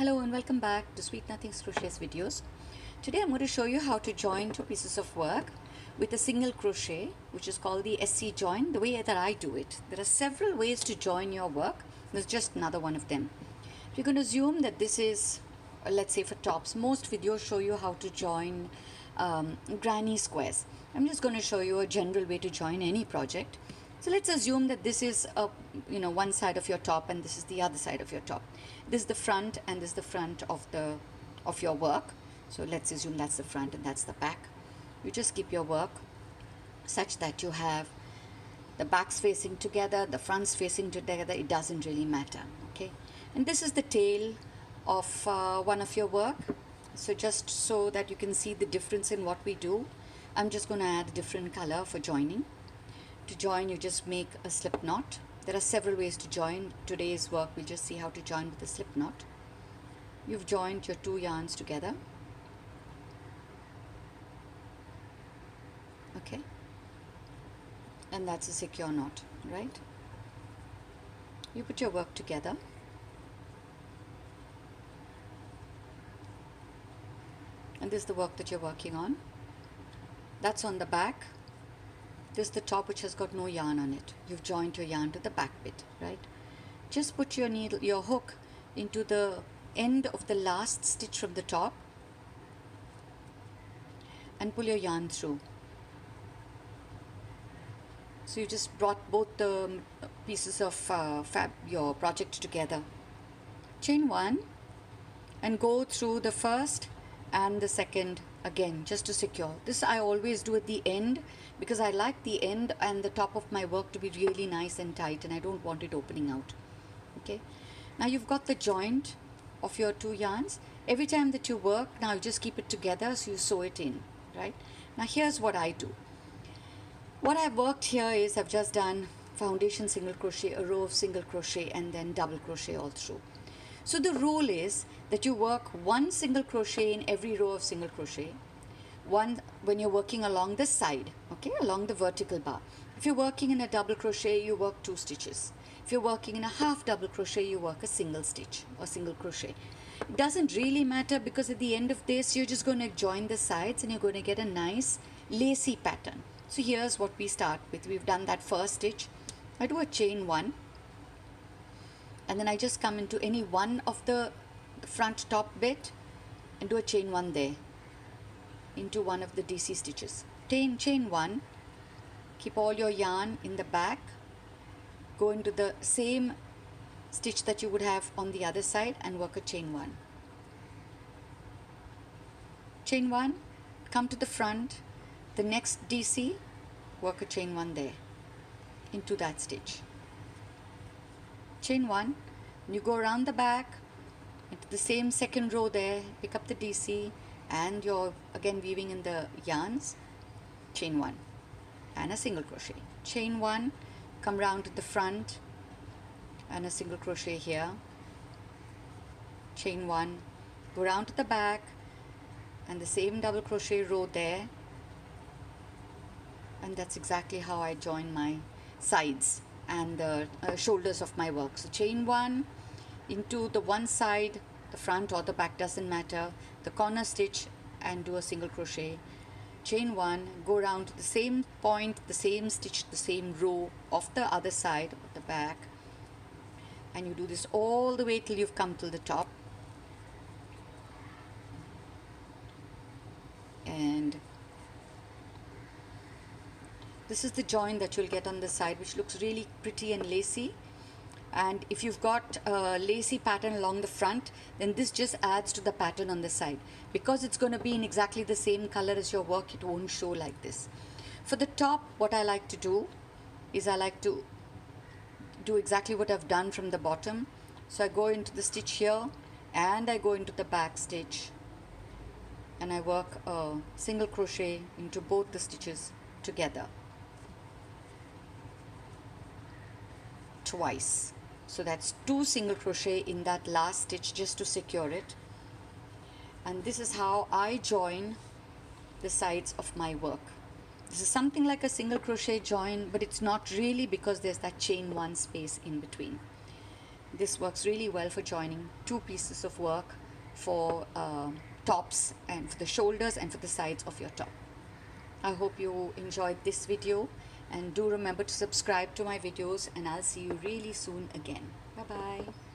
Hello and welcome back to Sweet Nothings Crochet's videos. Today I'm going to show you how to join two pieces of work with a single crochet, which is called the SC join, the way that I do it. There are several ways to join your work. There's just another one of them. We're going to assume that this is, let's say for tops, most videos show you how to join granny squares. I'm just going to show you a general way to join any project. So let's assume that this is one side of your top and this is the other side of your top. This is the front and this is the front of your work. So let's assume that's the front and that's the back. You just keep your work such that you have the backs facing together, the fronts facing together. It doesn't really matter. Okay, and this is the tail of one of your work. So just so that you can see the difference in what we do, I'm just going to add a different color for joining. To join, you just make a slip knot. There are several ways to join. Today's work, we'll just see how to join with a slip knot. You've joined your two yarns together. Okay. And that's a secure knot, right? You put your work together. And this is the work that you're working on. That's on the back. This is the top, which has got no yarn on it. You've joined your yarn to the back bit, right? Just put your needle, your hook into the end of the last stitch from the top and pull your yarn through. So you just brought both the pieces of your project together. Chain one and go through the first and the second again, just to secure. This I always do at the end because I like the end and the top of my work to be really nice and tight, and I don't want it opening out. Okay, now you've got the joint of your two yarns. Every time that you work, now you just keep it together, so you sew it in, right? Now here's what I do. What I've worked here is I've just done foundation single crochet, a row of single crochet, and then double crochet all through. So the rule is that you work one single crochet in every row of single crochet, one when you're working along the side, okay, along the vertical bar. If you're working in a double crochet, you work 2 stitches. If you're working in a half double crochet, you work a single stitch or single crochet. It doesn't really matter because at the end of this, you're just going to join the sides and you're going to get a nice lacy pattern. So here's what we start with. We've done that first stitch. I do a chain one. And then I just come into any one of the front top bit and do a chain one there into one of the DC stitches. Chain one, keep all your yarn in the back, go into the same stitch that you would have on the other side and work a chain one. Chain one, come to the front, the next DC, work a chain one there into that stitch. Chain one, and you go around the back into the same second row there, pick up the DC, and you're again weaving in the yarns. Chain one and a single crochet. Chain one, come round to the front and a single crochet here. Chain one, go round to the back and the same double crochet row there, and that's exactly how I join my sides and the shoulders of my work. So chain one into the one side, the front or the back doesn't matter, the corner stitch, and do a single crochet. Chain one, go around to the same point, the same stitch, the same row of the other side of the back, and you do this all the way till you've come to the top. And this is the join that you'll get on the side, which looks really pretty and lacy. And if you've got a lacy pattern along the front, then this just adds to the pattern on the side. Because it's going to be in exactly the same color as your work, it won't show like this. For the top, what I like to do is I like to do exactly what I've done from the bottom. So I go into the stitch here and I go into the back stitch and I work a single crochet into both the stitches together twice. So that's 2 single crochet in that last stitch just to secure it. And this is how I join the sides of my work. This is something like a single crochet join, but it's not really because there's that chain one space in between. This works really well for joining two pieces of work for tops, and for the shoulders and for the sides of your top. I hope you enjoyed this video, and do remember to subscribe to my videos, and I'll see you really soon again. Bye bye.